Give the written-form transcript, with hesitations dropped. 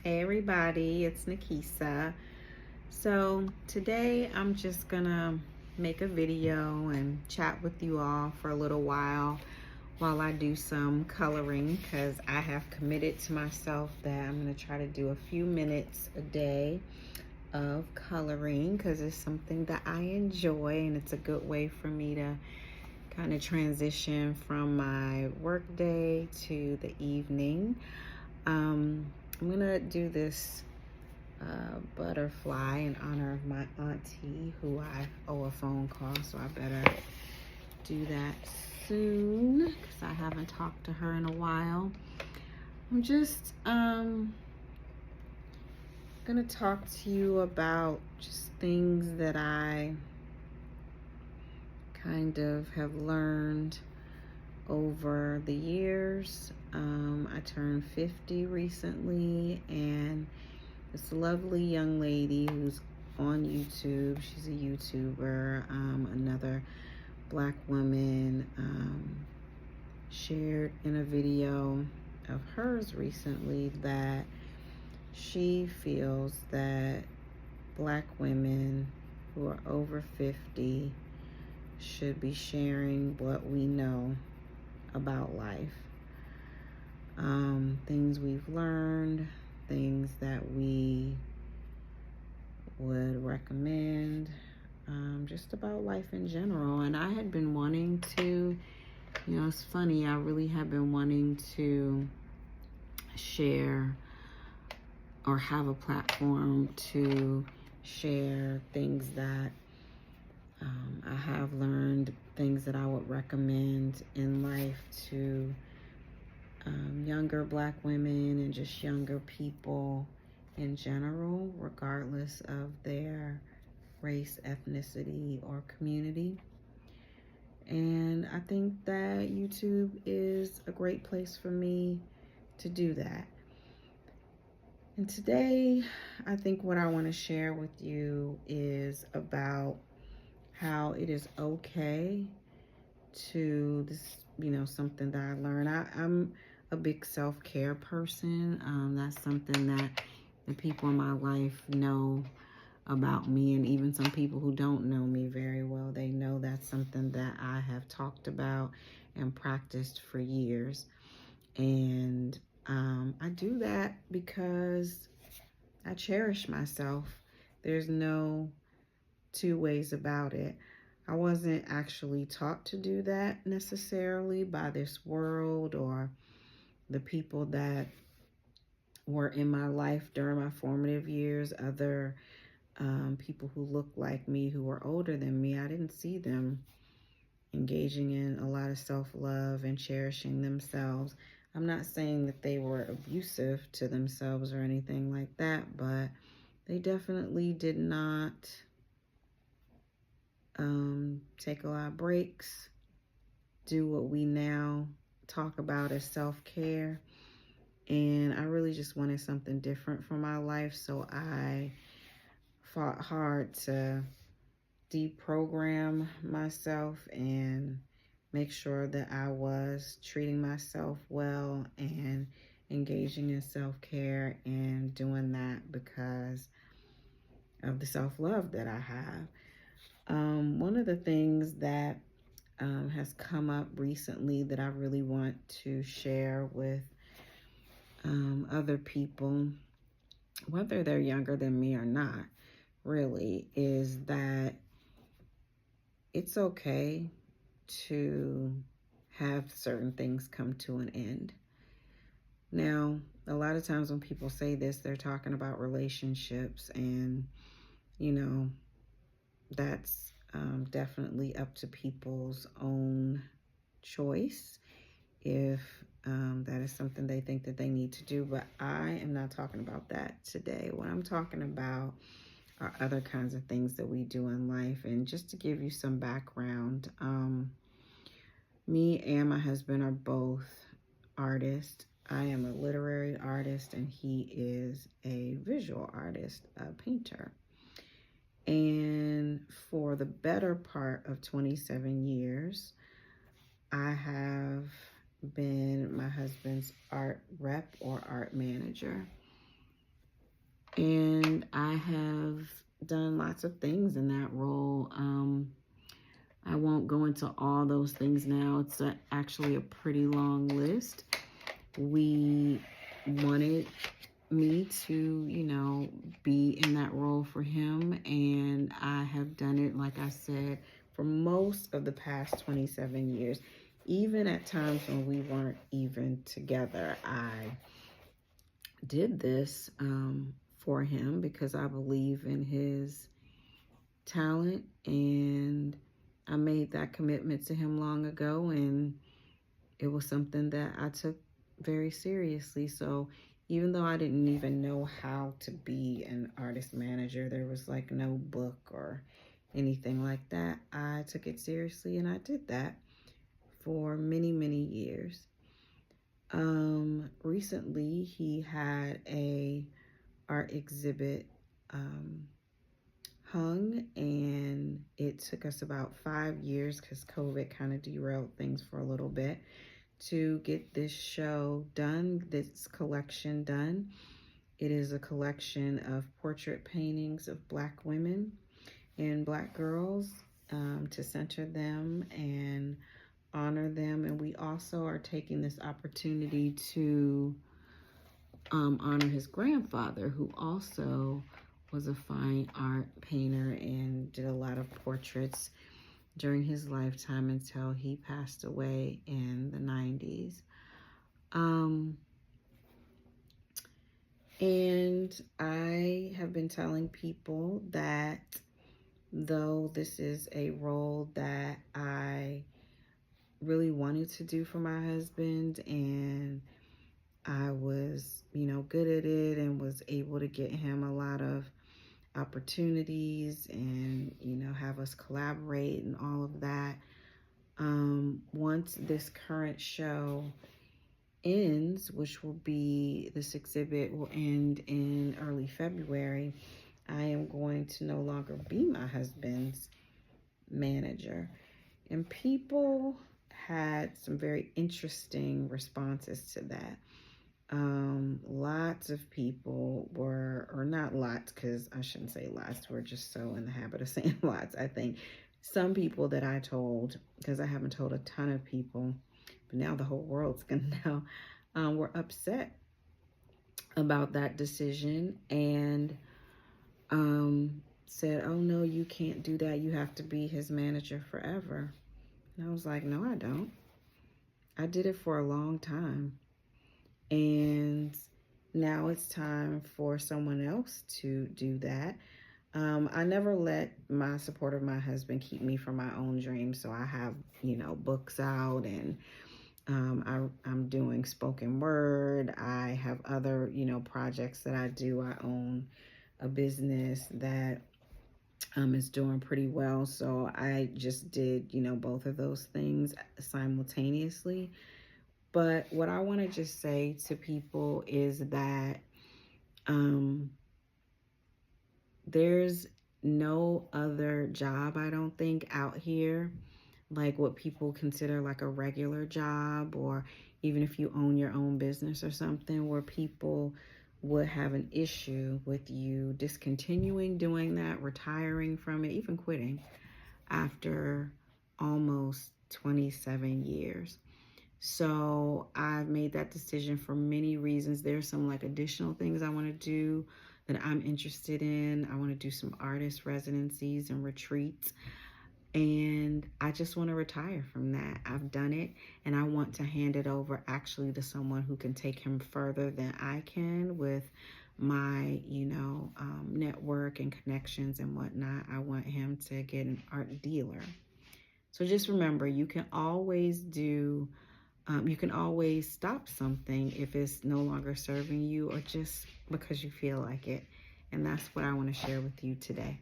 Hey everybody, it's Nikisa. So today I'm just gonna make a video and chat with you all for a little while I do some coloring because I have committed to myself that I'm gonna try to do a few minutes a day of coloring because it's something that I enjoy and it's a good way for me to kind of transition from my work day to the evening. I'm gonna do this butterfly in honor of my auntie who I owe a phone call, so I better do that soon because I haven't talked to her in a while. I'm just gonna talk to you about just things that I kind of have learned over the years. I turned 50 recently, and this lovely young lady who's on YouTube, she's a YouTuber, another black woman, shared in a video of hers recently that she feels that black women who are over 50 should be sharing what we know about life. Things we've learned, things that we would recommend, just about life in general. And I had been wanting to, it's funny, I really have been wanting to share or have a platform to share things that I have learned, things that I would recommend in life to younger black women and just younger people in general, regardless of their race, ethnicity, or community. And I think that YouTube is a great place for me to do that. And today, I think what I want to share with you is about how it is okay to this, something that I learned. I'm a big self-care person. That's something that the people in my life know about me, and even some people who don't know me very well, they know that's something that I have talked about and practiced for years. And I do that because I cherish myself. There's no two ways about it. I wasn't actually taught to do that necessarily by this world or the people that were in my life during my formative years, other people who look like me, who were older than me. I didn't see them engaging in a lot of self-love and cherishing themselves. I'm not saying that they were abusive to themselves or anything like that, but they definitely did not take a lot of breaks, do what we now talk about as self-care. And I really just wanted something different for my life, so I fought hard to deprogram myself and make sure that I was treating myself well and engaging in self-care and doing that because of the self-love that I have. One of the things that has come up recently that I really want to share with other people, whether they're younger than me or not, really, is that it's okay to have certain things come to an end. Now, a lot of times when people say this, they're talking about relationships, and that's definitely up to people's own choice if that is something they think that they need to do. But I am not talking about that today. What I'm talking about are other kinds of things that we do in life. And just to give you some background, me and my husband are both artists. I am a literary artist and he is a visual artist, a painter. And for the better part of 27 years, I have been my husband's art rep or art manager. And I have done lots of things in that role. I won't go into all those things now. It's actually a pretty long list. We wanted me to, be in that role for him, and I have done it, like I said, for most of the past 27 years. Even at times when we weren't even together, I did this for him because I believe in his talent, and I made that commitment to him long ago, and it was something that I took very seriously. So even though I didn't even know how to be an artist manager, there was like no book or anything like that, I took it seriously, and I did that for many, many years. Recently he had a art exhibit hung, and it took us about 5 years because COVID kind of derailed things for a little bit to get this show done, this collection done. It is a collection of portrait paintings of Black women and Black girls, to center them and honor them. And we also are taking this opportunity to honor his grandfather, who also was a fine art painter and did a lot of portraits during his lifetime until he passed away in the 90s. And I have been telling people that though this is a role that I really wanted to do for my husband, and I was, good at it and was able to get him a lot of opportunities and, have us collaborate and all of that. Once this current show ends, which will be, this exhibit will end in early February, I am going to no longer be my husband's manager. And people had some very interesting responses to that. Lots of people were, or not lots, because I shouldn't say lots, we're just so in the habit of saying lots. I think some people that I told, because I haven't told a ton of people, but now the whole world's gonna know, were upset about that decision, and said, oh no, you can't do that, you have to be his manager forever. And I was like, no, I don't. I did it for a long time, and now it's time for someone else to do that. I never let my support of my husband keep me from my own dreams. So I have, books out, and I'm doing spoken word. I have other, projects that I do. I own a business that is doing pretty well. So I just did, both of those things simultaneously. But what I want to just say to people is that there's no other job, I don't think, out here, like what people consider like a regular job, or even if you own your own business or something, where people would have an issue with you discontinuing doing that, retiring from it, even quitting after almost 27 years. So I've made that decision for many reasons. There's some like additional things I want to do that I'm interested in. I want to do some artist residencies and retreats, and I just want to retire from that. I've done it, and I want to hand it over actually to someone who can take him further than I can with my, network and connections and whatnot. I want him to get an art dealer. So just remember, you can always stop something if it's no longer serving you, or just because you feel like it. And that's what I want to share with you today.